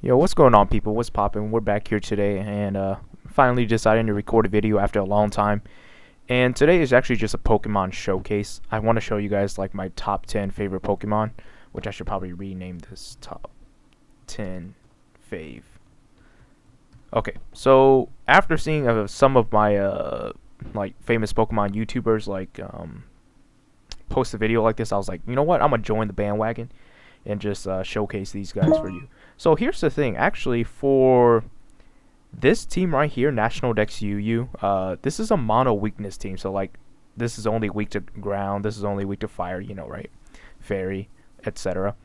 Yo, what's going on, people? What's poppin'? We're back here today, and finally deciding to record a video after a long time. And today is actually just a Pokemon showcase. I want to show you guys like my top 10 favorite Pokemon, which I should probably rename this top 10 fave. Okay, so after seeing some of my like famous Pokemon YouTubers post a video like this, I was like, you know what? I'm gonna join the bandwagon and just showcase these guys for you. So here's the thing, actually, for this team right here, National Dex UU, this is a mono weakness team. So like, this is only weak to ground, this is only weak to fire, right? Fairy, etc.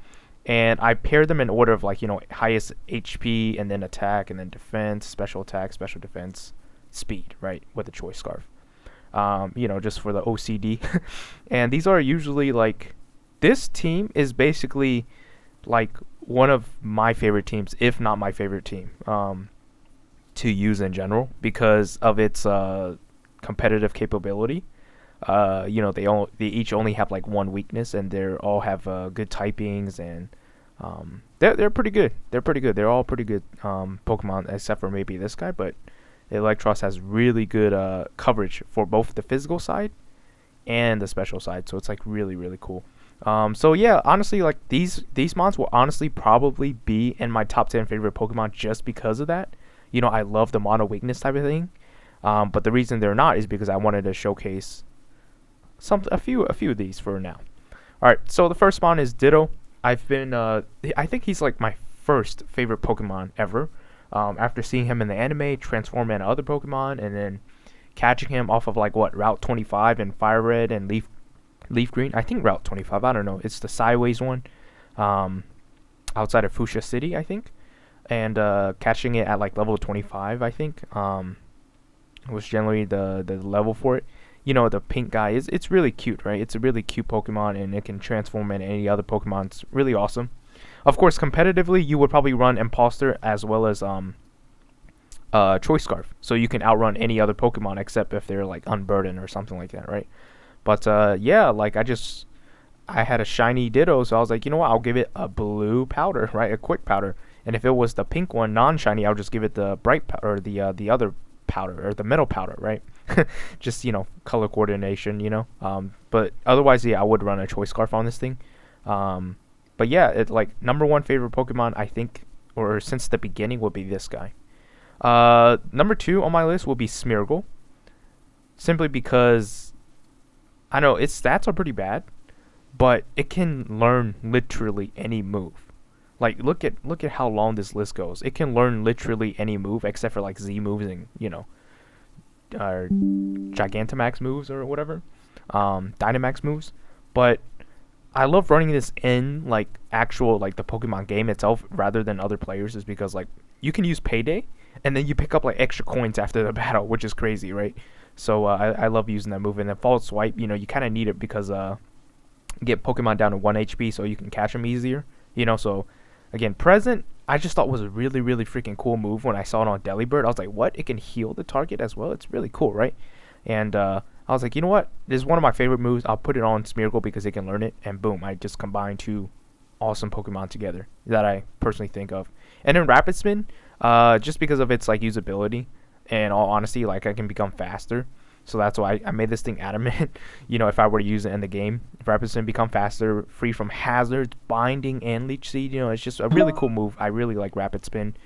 And I paired them in order of like, highest HP and then attack and then defense, special attack, special defense, speed, right? With a choice scarf. Just for the OCD. And these are usually like, this team is basically like one of my favorite teams, if not my favorite team, to use in general because of its competitive capability. They each only have like one weakness, and they all have good typings, and they're pretty good. They're pretty good. They're all pretty good Pokemon, except for maybe this guy. But Electros has really good coverage for both the physical side and the special side, so it's like really cool. So yeah, honestly, like these mons will honestly probably be in my top 10 favorite Pokemon just because of that. I love the mono weakness type of thing. But the reason they're not is because I wanted to showcase a few of these for now. All right, so the first mon is Ditto. I think he's like my first favorite Pokemon ever. After seeing him in the anime transform into other Pokemon, and then catching him off of like Route 25 and Fire Red and Leaf Green. I think Route 25. I don't know. It's the sideways one, outside of Fuchsia City, I think. And catching it at like level 25, I think, was generally the level for it. The pink guy it's really cute, right? It's a really cute Pokemon, and it can transform into any other Pokemon. It's really awesome. Of course, competitively, you would probably run Imposter as well as Choice Scarf, so you can outrun any other Pokemon except if they're like unburdened or something like that, right? But yeah, like I had a shiny Ditto, so I was like, you know what? I'll give it a blue powder, right? A quick powder. And if it was the pink one, non-shiny, I'll just give it the bright powder, or the other powder, or the metal powder, right? Just color coordination. But otherwise, yeah, I would run a Choice Scarf on this thing. But yeah, it like number one favorite Pokemon, I think, or since the beginning, would be this guy. Number two on my list will be Smeargle, simply because I know its stats are pretty bad, but it can learn literally any move. Like look at how long this list goes. It can learn literally any move except for like Z moves and Gigantamax moves or whatever, Dynamax moves. But I love running this in like actual like the Pokemon game itself rather than other players, is because like you can use Payday and then you pick up like extra coins after the battle, which is crazy, right? So I love using that move. And then False Swipe, you kind of need it because get Pokemon down to 1 HP so you can catch them easier. So again, Present, I just thought was a really freaking cool move when I saw it on Delibird. I was like, what? It can heal the target as well? It's really cool, right? And I was like, you know what? This is one of my favorite moves. I'll put it on Smeargle because it can learn it. And boom, I just combined two awesome Pokemon together that I personally think of. And then Rapid Spin, just because of its like usability, and all honesty, like I can become faster. So that's why I made this thing adamant. If I were to use it in the game, if Rapid Spin become faster, free from hazards, binding, and Leech Seed, it's just a really cool move. I really like Rapid Spin.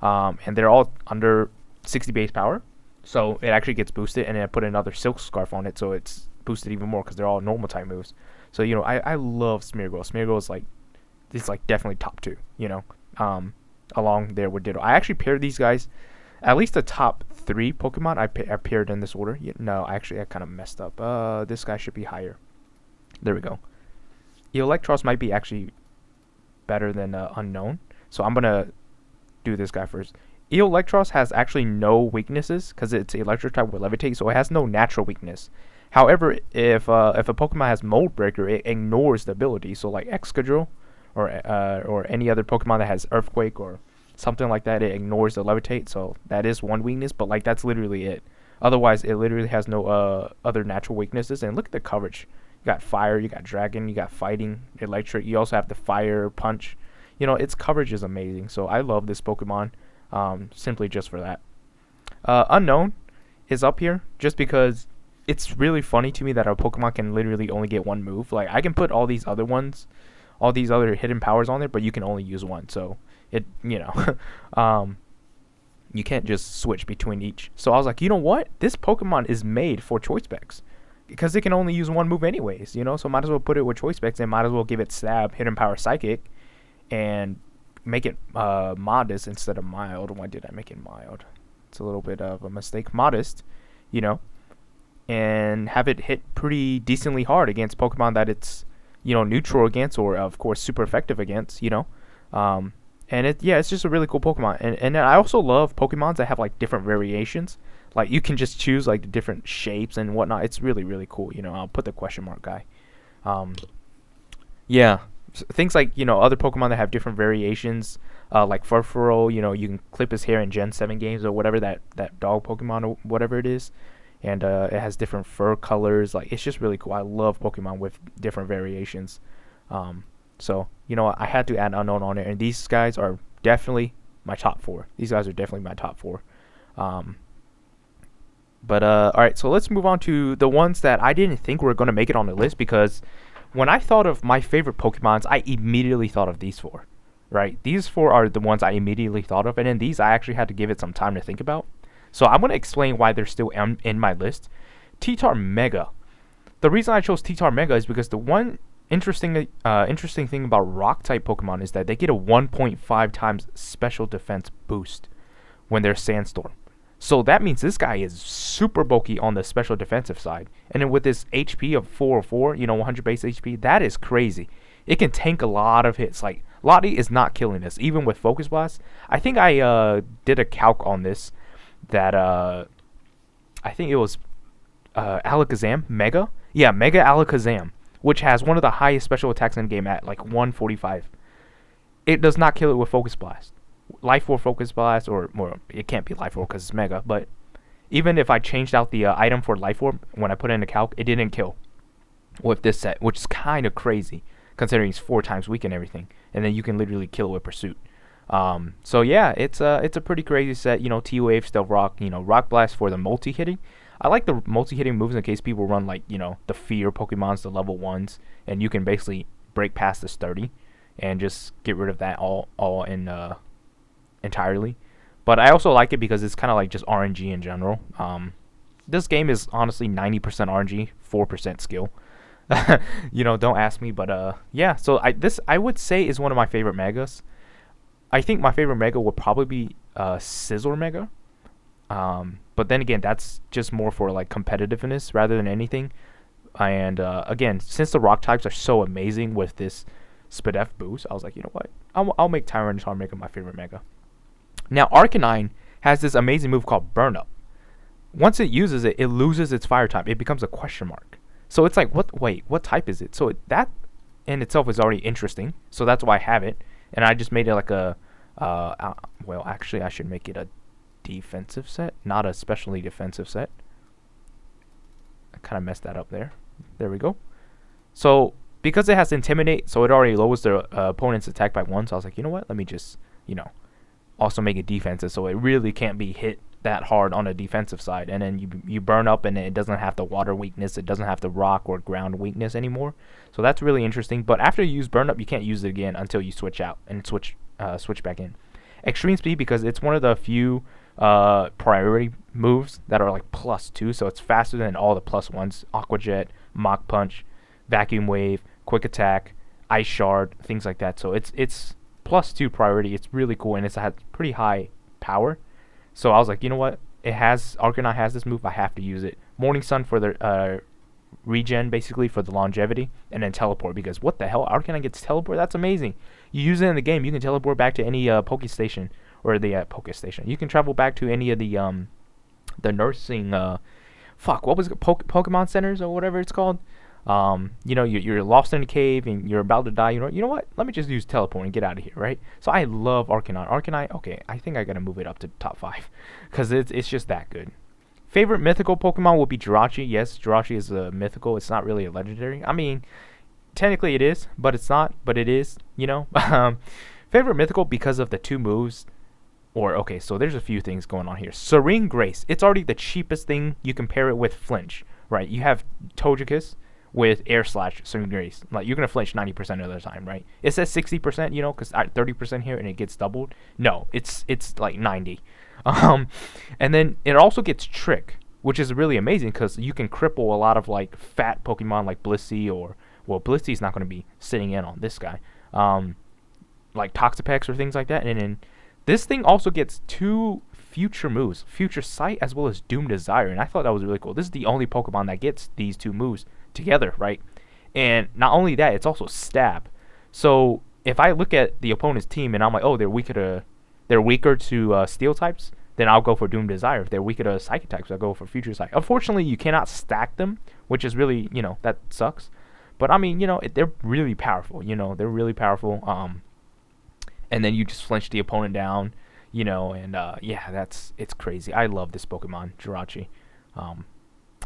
And they're all under 60 base power. So it actually gets boosted, and then I put another Silk Scarf on it, so it's boosted even more because they're all normal type moves. So, I love Smeargle. Smeargle is like, it's like definitely top two, along there with Ditto. I actually paired these guys. At least the top three Pokemon I paired in this order. No, actually, I kind of messed up. This guy should be higher. There we go. Electros might be actually better than Unknown. So I'm going to do this guy first. Electros has actually no weaknesses because it's electric type with Levitate, so it has no natural weakness. However, if a Pokemon has Mold Breaker, it ignores the ability. So like Excadrill or any other Pokemon that has Earthquake or something like that, it ignores the Levitate, so that is one weakness, but like that's literally it. Otherwise, it literally has no other natural weaknesses. And look at the coverage. You got Fire, you got Dragon, you got Fighting, Electric. You also have the Fire Punch. its coverage is amazing. So I love this Pokemon, simply just for that. Unknown is up here just because it's really funny to me that a Pokemon can literally only get one move. Like, I can put all these other ones, all these other hidden powers on there, but you can only use one. So um, you can't just switch between each. So I was like, you know what? This Pokemon is made for choice specs because it can only use one move anyways. So might as well put it with choice specs and might as well give it Stab, hidden power, Psychic, and make it modest instead of mild. Why did I make it mild? It's a little bit of a mistake. Modest, you know, and have it hit pretty decently hard against Pokemon that it's neutral against, or of course super effective against. And it's just a really cool Pokemon. And I also love Pokemons that have like different variations. Like, you can just choose like the different shapes and whatnot. It's really, really cool. I'll put the question mark guy. Yeah, things like other Pokemon that have different variations, like Furfurl. You can clip his hair in Gen 7 games or whatever, that dog Pokemon or whatever it is, and it has different fur colors. Like, it's just really cool. I love Pokemon with different variations. So I had to add Unknown on it, and these guys are definitely my top 4. These guys are definitely my top 4. But all right, so let's move on to the ones that I didn't think were going to make it on the list, because when I thought of my favorite Pokemons, I immediately thought of these 4, right? These 4 are the ones I immediately thought of, and then these I actually had to give it some time to think about. So I'm going to explain why they're still in my list. T-Tar Mega. The reason I chose T-Tar Mega is because the one interesting thing about Rock-type Pokemon is that they get a 1.5 times special defense boost when they're Sandstorm. So that means this guy is super bulky on the special defensive side. And then with this HP of 404, 100 base HP, that is crazy. It can tank a lot of hits. Like, Lottie is not killing this, even with Focus Blast. I think I did a calc on this that I think it was Alakazam Mega. Yeah, Mega Alakazam, which has one of the highest special attacks in the game at like 145. It does not kill it with Focus Blast. Life Orb Focus Blast, or more, it can't be Life Orb because it's Mega, but even if I changed out the item for Life Orb when I put it in the calc, it didn't kill with this set, which is kind of crazy considering it's 4 times weak and everything, and then you can literally kill it with Pursuit. So yeah, it's a pretty crazy set. T-Wave, Stealth Rock, Rock Blast for the multi-hitting. I like the multi-hitting moves in case people run like, the Fear Pokemons, the level 1s, and you can basically break past the sturdy and just get rid of that all in entirely. But I also like it because it's kind of like just RNG in general. This game is honestly 90% RNG, 4% skill. Don't ask me, but yeah. So I would say is one of my favorite Megas. I think my favorite Mega would probably be Scizor Mega. But then again, that's just more for like competitiveness rather than anything. And again, since the rock types are so amazing with this Spadef boost, I was like, you know what? I'll make Tyranitar Mega my favorite Mega. Now, Arcanine has this amazing move called Burn Up. Once it uses it, it loses its fire type. It becomes a question mark. So it's like, what type is it? So that in itself is already interesting. So that's why I have it. And I just made it like a, well, actually, I should make it a defensive set, not a specially defensive set. I kind of messed that up there. There we go. So because it has Intimidate, so it already lowers the opponent's attack by 1. So I was like, you know what? Let me just, also make it defensive, so it really can't be hit that hard on the defensive side. And then you burn up, and it doesn't have the water weakness, it doesn't have the rock or ground weakness anymore. So that's really interesting. But after you use burn up, you can't use it again until you switch out and switch back in. Extreme Speed, because it's one of the few priority moves that are like +2, so it's faster than all the +1s. Aqua Jet, Mach Punch, Vacuum Wave, Quick Attack, Ice Shard, things like that. So it's +2 priority. It's really cool, and it's had pretty high power. So I was like, you know what? Arcanine has this move. I have to use it. Morning Sun for the regen, basically, for the longevity, and then Teleport, because what the hell? Arcanine gets Teleport? That's amazing. You use it in the game, you can teleport back to any Poke Station, or the Poke Station. You can travel back to any of the nursing, what was it? Pokemon centers or whatever it's called. You're lost in a cave and you're about to die. You know what? Let me just use Teleport and get out of here, right? So I love Arcanine. Arcanine, okay, I think I gotta move it up to top 5 because it's just that good. Favorite mythical Pokemon will be Jirachi. Yes, Jirachi is a mythical. It's not really a legendary. I mean, technically it is, but it's not. But it is, Favorite mythical because of the two moves. Or, okay, so there's a few things going on here. Serene Grace. It's already the cheapest thing. You can pair it with Flinch, right? You have Togekiss with Air Slash, Serene Grace. Like, you're going to flinch 90% of the time, right? It says 60%, you know, because 30% here and it gets doubled. No, it's like 90. And then it also gets Trick, which is really amazing because you can cripple a lot of, like, fat Pokemon like Blissey or... Well, Blissey's not going to be sitting in on this guy. Like Toxapex or things like that. And then... This thing also gets 2 future moves, Future Sight as well as Doom Desire, and I thought that was really cool. This is the only Pokemon that gets these 2 moves together, right? And not only that, it's also Stab. So if I look at the opponent's team and I'm like, oh, they're weaker to Steel types, then I'll go for Doom Desire. If they're weaker to Psychic types, I'll go for Future Sight. Unfortunately, you cannot stack them, which is really, you know, that sucks. But I mean, you know, they're really powerful. You know, they're really powerful. And then you just flinch the opponent down, you know, and yeah, it's crazy. I love this Pokemon, Jirachi.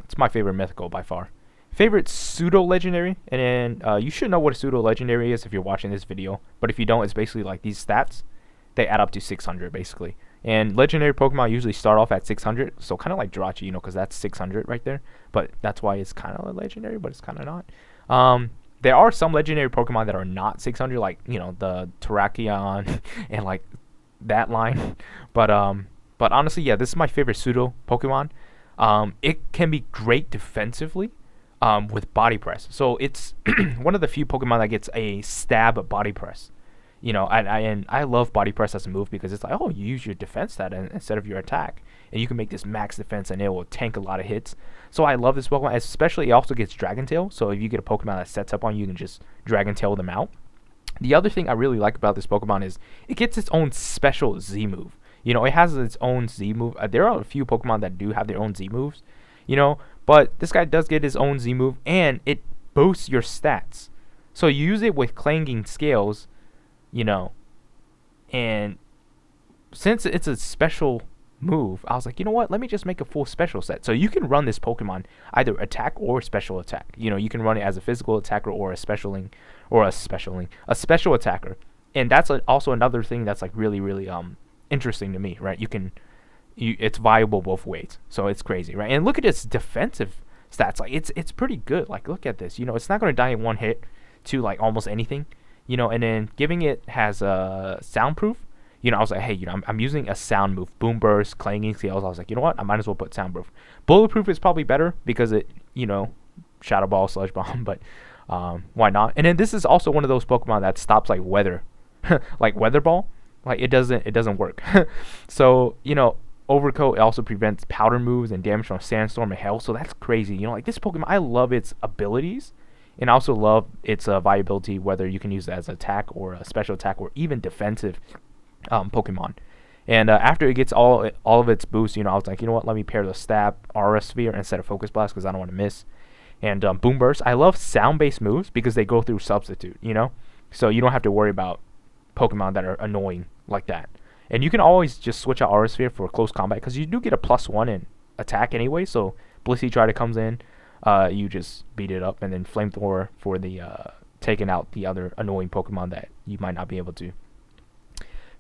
It's my favorite mythical by far. Favorite pseudo-legendary, and then you should know what a pseudo-legendary is if you're watching this video, but if you don't, it's basically like these stats. They add up to 600, basically. And legendary Pokemon usually start off at 600, so kind of like Jirachi, you know, because that's 600 right there. But that's why it's kind of a legendary, but it's kind of not. There are some legendary Pokemon that are not 600, like, you know, the Terrakion and, like, that line. But honestly, yeah, this is my favorite pseudo Pokemon. It can be great defensively with Body Press. So it's one of the few Pokemon that gets a stab Body Press. You know, and I love Body Press as a move because it's like, oh, you use your defense stat instead of your attack. And you can make this max defense and it will tank a lot of hits. So I love this Pokemon, especially it also gets Dragon Tail. So if you get a Pokemon that sets up on you, you can just Dragon Tail them out. The other thing I really like about this Pokemon is it gets its own special Z move. You know, it has its own Z move. There are a few Pokemon that do have their own Z moves, you know, but this guy does get his own Z move and it boosts your stats. So you use it with Clanging Scales, you know, and since it's a special move, I was like, you know what, let me just make a full special set. So you can run this Pokemon either attack or special attack. You know, you can run it as a physical attacker or a special attacker. And that's also another thing that's like really interesting to me, right? It's viable both ways. So it's crazy, right? And look at its defensive stats. Like it's pretty good. Like, look at this. You know, it's not going to die in one hit to like almost anything. You know, and then giving it has a soundproof. You know, I was like, hey, you know, I'm using a sound move, Boom Burst, Clanging Scales. I was like, you know what, I might as well put soundproof. Bulletproof is probably better because it, you know, Shadow Ball, Sludge Bomb, but why not? And then this is also one of those Pokemon that stops like weather, like Weather Ball. Like it doesn't work. So, you know, Overcoat also prevents powder moves and damage from Sandstorm and Hail. So that's crazy. You know, like this Pokemon, I love its abilities. And I also love its viability, whether you can use it as an attack or a special attack or even defensive Pokemon. And after it gets all of its boosts, you know, I was like, you know what, let me pair the Stab Aura Sphere instead of Focus Blast because I don't want to miss. And Boom Burst, I love sound-based moves because they go through Substitute, you know? So you don't have to worry about Pokemon that are annoying like that. And you can always just switch out Aura Sphere for close combat because you do get a +1 in attack anyway. So Blissey Trider comes in, you just beat it up, and then Flamethrower for the taking out the other annoying Pokemon that you might not be able to.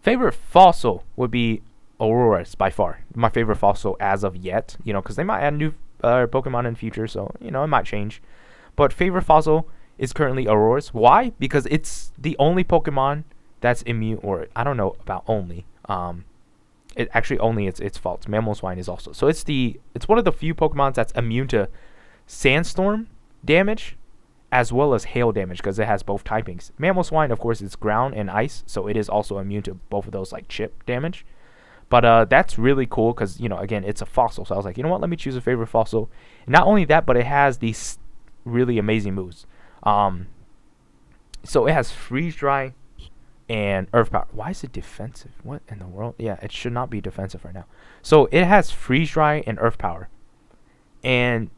Favorite fossil would be Auroras by far. My favorite fossil as of yet, you know, because they might add new Pokemon in the future, so, you know, it might change. But favorite fossil is currently Auroras. Why? Because it's the only Pokemon that's immune, or I don't know about only. It actually only its fault. Mamoswine is also. So it's one of the few Pokemon that's immune to Sandstorm damage as well as hail damage because it has both typings. Mamoswine, of course, is ground and ice, so it is also immune to both of those, like chip damage. But that's really cool because, you know, again, it's a fossil. So I was like, you know what, let me choose a favorite fossil. And not only that, but it has these really amazing moves. So it has Freeze Dry and Earth Power. Why is it defensive? What in the world? Yeah, it should not be defensive right now. So it has Freeze Dry and Earth Power. And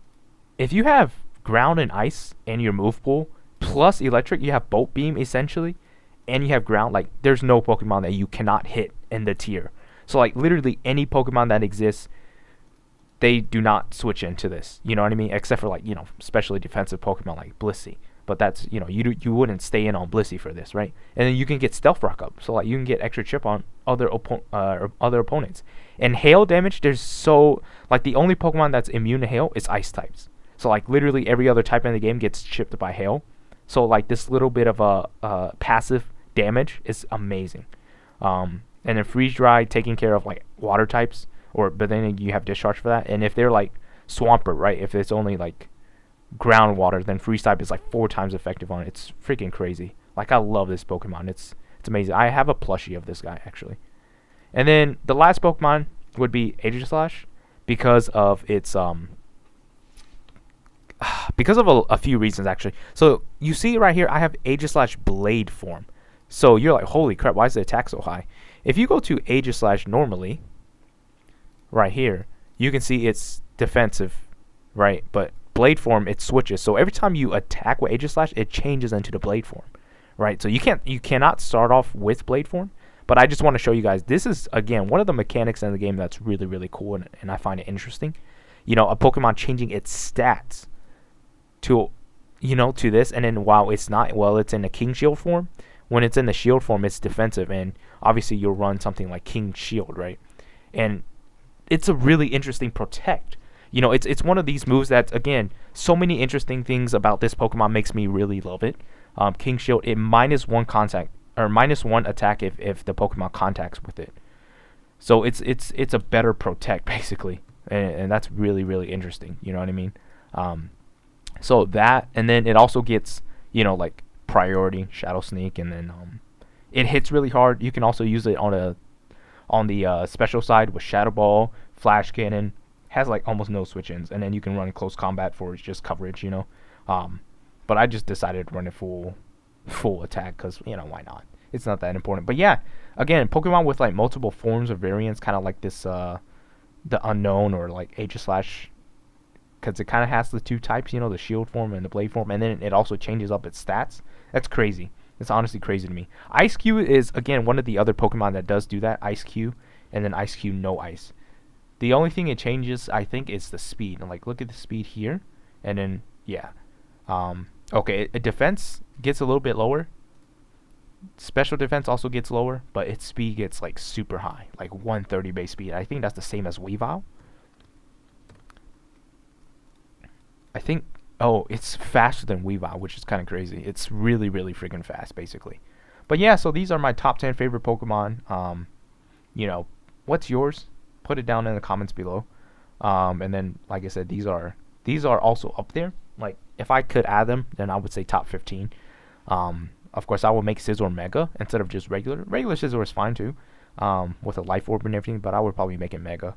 if you have ground and ice in your move pool plus electric, you have Bolt Beam essentially, and you have ground, like there's no Pokemon that you cannot hit in the tier. So like literally any Pokemon that exists, they do not switch into this, you know what I mean, except for like, you know, especially defensive Pokemon like Blissey. but that's, you know, you wouldn't stay in on Blissey for this, right? And then you can get Stealth Rock up, so like you can get extra chip on other opponents. And hail damage, there's so like the only Pokemon that's immune to hail is ice types. So like literally every other type in the game gets chipped by hail. So like this little bit of a passive damage is amazing. And then freeze dry taking care of like water types, but then you have discharge for that. And if they're like Swampert, right? If it's only like groundwater, then freeze type is like 4 times effective on it. It's freaking crazy. Like I love this Pokemon. It's amazing. I have a plushie of this guy actually. And then the last Pokemon would be Aegislash because of its because of a few reasons actually. So you see right here, I have Aegislash Blade form. So you're like, holy crap, why is the attack so high? If you go to Aegislash normally, right here, you can see it's defensive, right? But Blade form, it switches. So every time you attack with Aegislash, it changes into the Blade form, right? So you cannot start off with Blade form. But I just want to show you guys, this is, again, one of the mechanics in the game that's really, really cool, and I find it interesting. You know, a Pokemon changing its stats to, you know, to this, and then while it's not, well, it's in the King Shield form. When it's in the Shield form, it's defensive, and obviously you'll run something like King Shield, right? And it's a really interesting Protect. You know, it's one of these moves that, again, so many interesting things about this Pokemon makes me really love it. King Shield, it -1 contact, or -1 attack if the Pokemon contacts with it. So it's a better Protect basically, and that's really, really interesting. You know what I mean? So that, and then it also gets, you know, like priority Shadow Sneak, and then it hits really hard. You can also use it on the special side with Shadow Ball, Flash Cannon. Has like almost no switch-ins, and then you can run close combat for just coverage, you know. But I just decided to run it full attack because, you know, why not? It's not that important. But yeah, again, Pokemon with like multiple forms or variants, kind of like this the Unknown or like Aegislash, because it kind of has the 2 types, you know, the Shield form and the Blade form, and then it also changes up its stats. That's crazy. It's honestly crazy to me. Ice Q is, again, one of the other Pokemon that does do that. Ice Q, and then Ice Q no ice. The only thing it changes, I think, is the speed. And like, look at the speed here, and then yeah, okay, defense gets a little bit lower. Special defense also gets lower, but its speed gets like super high, like 130 base speed. I think that's the same as Weavile. I think, oh, it's faster than Weavile, which is kind of crazy. It's really, really freaking fast, basically. But yeah, so these are my top 10 favorite Pokemon. You know, what's yours? Put it down in the comments below. And then, like I said, these are also up there. Like, if I could add them, then I would say top 15. Of course, I will make Scizor Mega instead of just regular. Regular Scizor is fine too, with a Life Orb and everything, but I would probably make it Mega.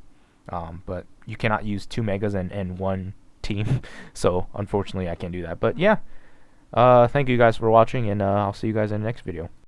But you cannot use 2 Megas in one team, so unfortunately I can't do that. But yeah, thank you guys for watching, and I'll see you guys in the next video.